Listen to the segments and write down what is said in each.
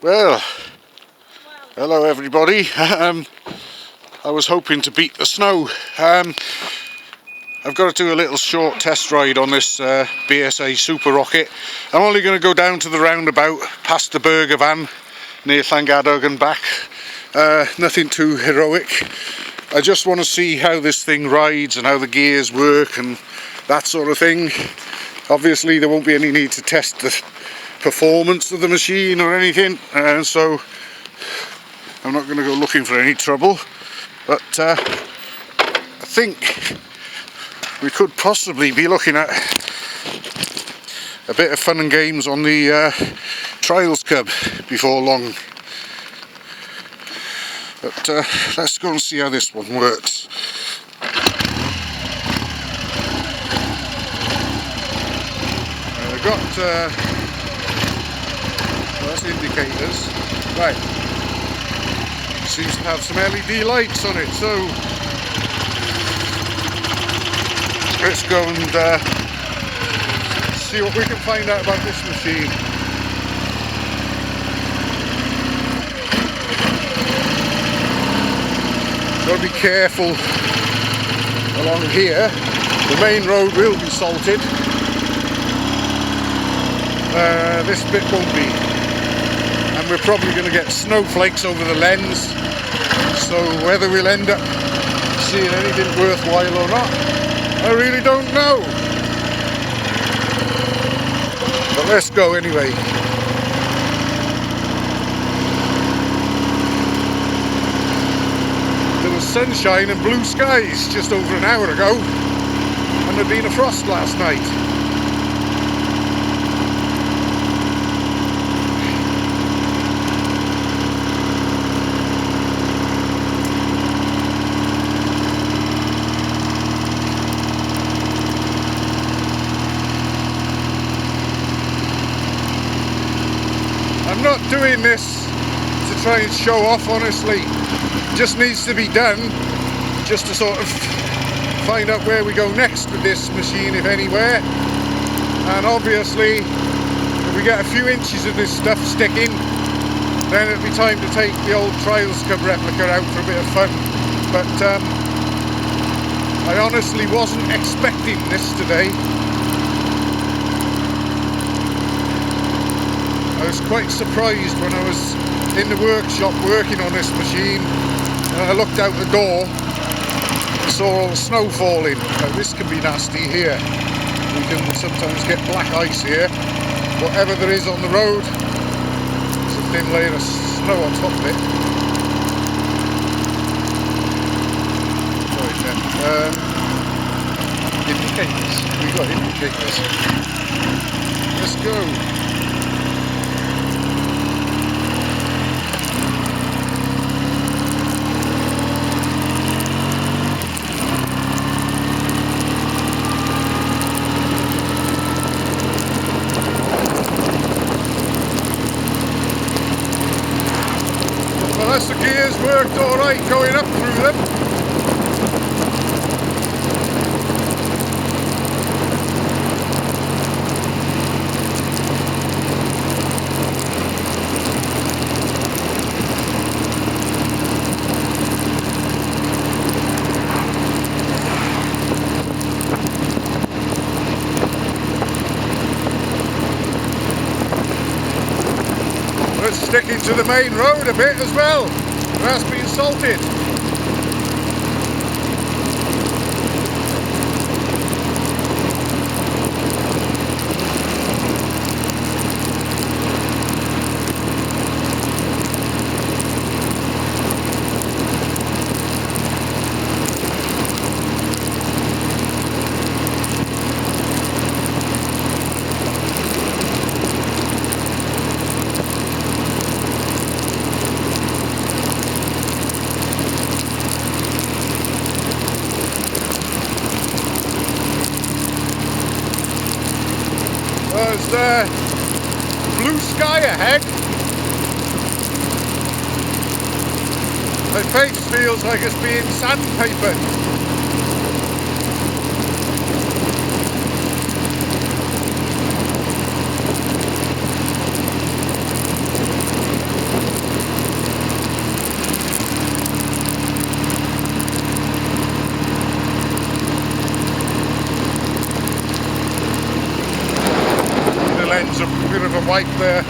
Well, hello everybody. I was hoping to beat the snow. I've got to do a little short test ride on this BSA Super Rocket. I'm only going to go down to the roundabout, past the burger van near Llangadog and back. Nothing too heroic. I just want to see how this thing rides and how the gears work and that sort of thing. Obviously there won't be any need to test the performance of the machine or anything, so I'm not going to go looking for any trouble, but I think we could possibly be looking at a bit of fun and games on the Trials Cub before long. But let's go and see how this one works. I've got that's indicators. Right. Seems to have some LED lights on it, so let's go and see what we can find out about this machine. Got to be careful along here. The main road will be salted. This bit won't be. And we're probably going to get snowflakes over the lens, so whether we'll end up seeing anything worthwhile or not, I really don't know. But let's go anyway. There was sunshine and blue skies just over an hour ago, and there'd been a frost last night. I'm not doing this to try and show off, honestly. It just needs to be done just to sort of find out where we go next with this machine, if anywhere. And obviously, if we get a few inches of this stuff sticking, then it'll be time to take the old Trials Cub replica out for a bit of fun. But I honestly wasn't expecting this today. I was quite surprised when I was in the workshop working on this machine, and I looked out the door and saw all the snow falling. Now this can be nasty here. We can sometimes get black ice here. Whatever there is on the road, there's a thin layer of snow on top of it. Right then, indicators. We've got indicators. Let's go. The gears worked alright going up through them. Let's stick into the main road a bit as well. That's been salted. There's blue sky ahead. My face feels like it's being sandpapered. wipe there.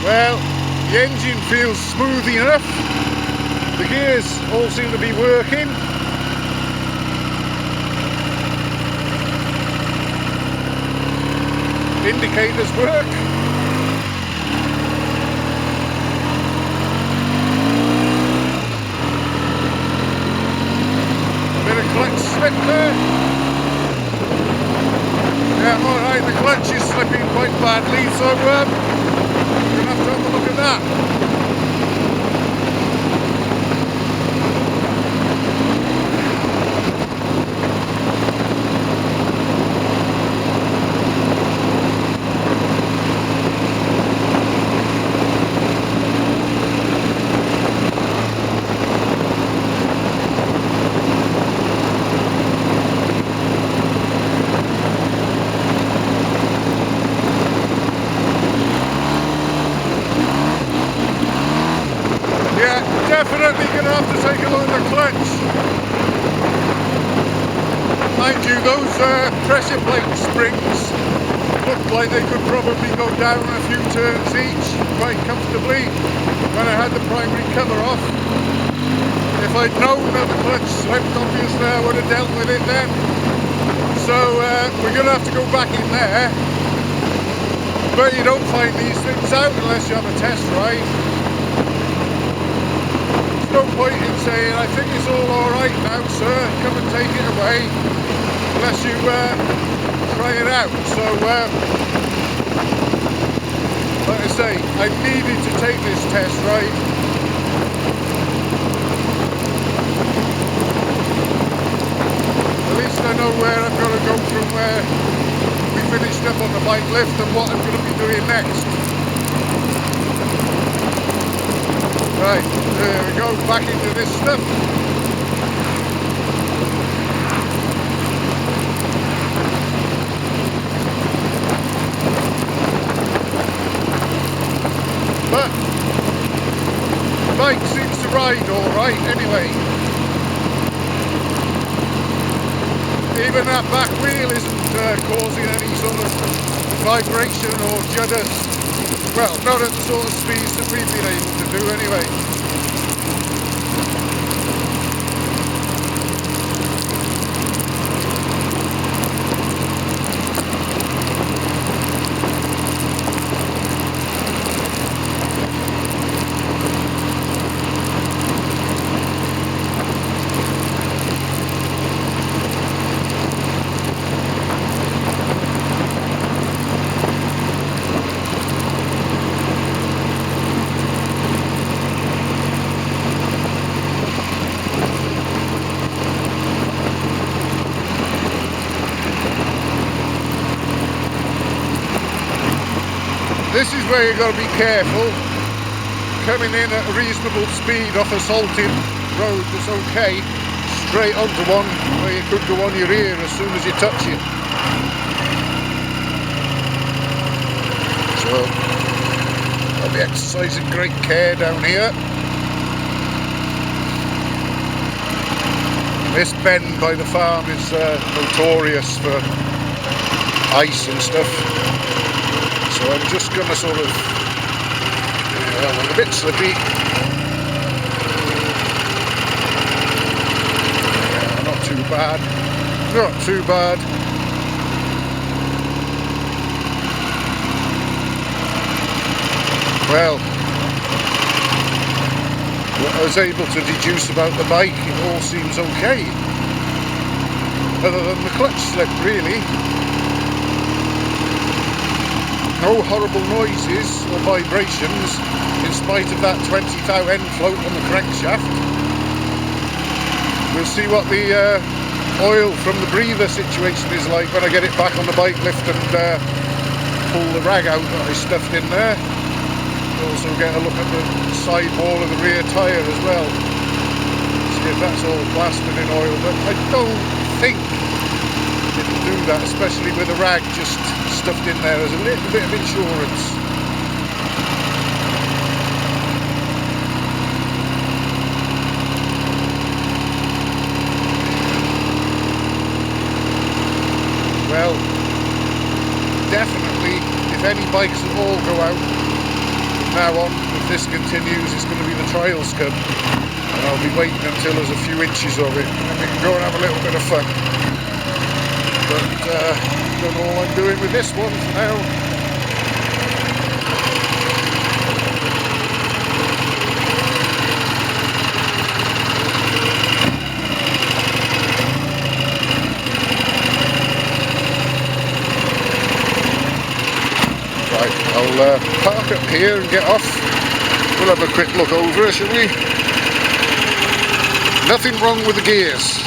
Well, the engine feels smooth enough, the gears all seem to be working. Indicators work. A bit of clutch slip there. Yeah, alright, the clutch is slipping quite badly, so we're going to have to have a look at that. Definitely going to have to take a look at the clutch. Mind you, those pressure plate springs look like they could probably go down a few turns each quite comfortably when I had the primary cover off. If I'd known that the clutch slipped, obviously I would have dealt with it then. So we're going to have to go back in there. But you don't find these things out unless you have a test ride. No point in saying, I think it's all alright now, sir, come and take it away, unless you try it out. So, like I say, I needed to take this test ride. At least I know where I'm going to go from where we finished up on the bike lift and what I'm going to be doing next. Right, there we go, back into this stuff. But the bike seems to ride alright anyway. Even that back wheel isn't causing any sort of vibration or judders. Well, not at the sort of speeds that we've been able to do anyway. This is where you've got to be careful. Coming in at a reasonable speed off a salted road that's okay, straight onto one where you could go on your ear as soon as you touch it. So I'll be exercising great care down here. This bend by the farm is notorious for ice and stuff, so I'm just going to sort of, well, a bit slippy. Yeah, not too bad, not too bad. Well, what I was able to deduce about the bike, it all seems okay, other than the clutch slip really. No horrible noises or vibrations in spite of that 20 thou end float on the crankshaft. We'll see what the oil from the breather situation is like when I get it back on the bike lift and pull the rag out that I stuffed in there. Also get a look at the side wall of the rear tyre as well, see if that's all blasted in oil, but I don't think it'll do that, especially with a rag just stuffed in there as a little bit of insurance. Well, definitely, if any bikes at all go out now on, if this continues, it's going to be the trial scud, and I'll be waiting until there's a few inches of it and then we can go and have a little bit of fun. But don't know what I'm doing with this one for now. I'll park up here and get off. We'll have a quick look over, shall we? Nothing wrong with the gears.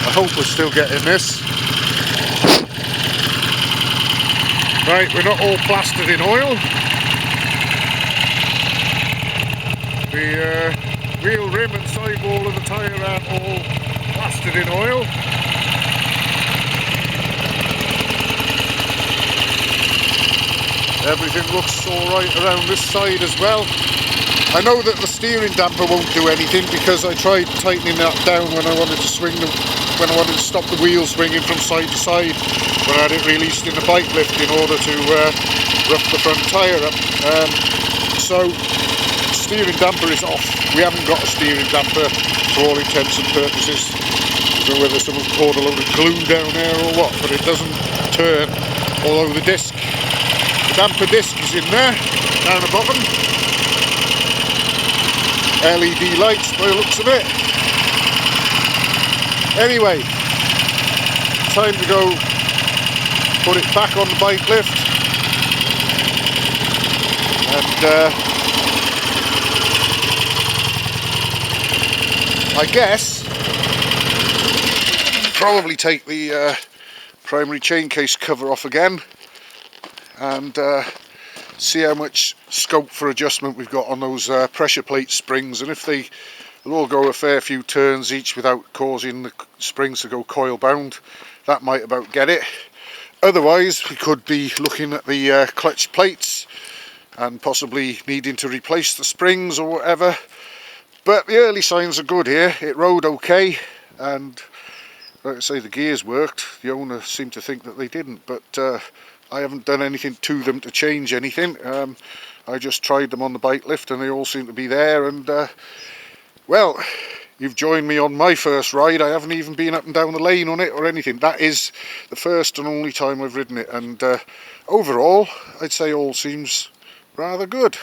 I hope we're still getting this. Right, we're not all plastered in oil. The wheel rim and sidewall of the tyre aren't all plastered in oil. Everything looks alright around this side as well. I know that the steering damper won't do anything because I tried tightening that down when I wanted to stop the wheel swinging from side to side when I had it released in the bike lift in order to rough the front tyre up. So steering damper is off. We haven't got a steering damper for all intents and purposes. I don't know whether someone's poured a load of glue down there or what, but it doesn't turn. Although the damper disc is in there, down the bottom. LED lights by the looks of it. Anyway, time to go put it back on the bike lift and I guess probably take the primary chain case cover off again and see how much scope for adjustment we've got on those pressure plate springs, and if they'll all go a fair few turns each without causing the springs to go coil bound, that might about get it. Otherwise we could be looking at the clutch plates and possibly needing to replace the springs or whatever, but the early signs are good here. It rode okay, and like I say, the gears worked. The owner seemed to think that they didn't, but I haven't done anything to them to change anything. I just tried them on the bike lift and they all seem to be there, and well, you've joined me on my first ride. I haven't even been up and down the lane on it or anything. That is the first and only time I've ridden it, and overall I'd say all seems rather good.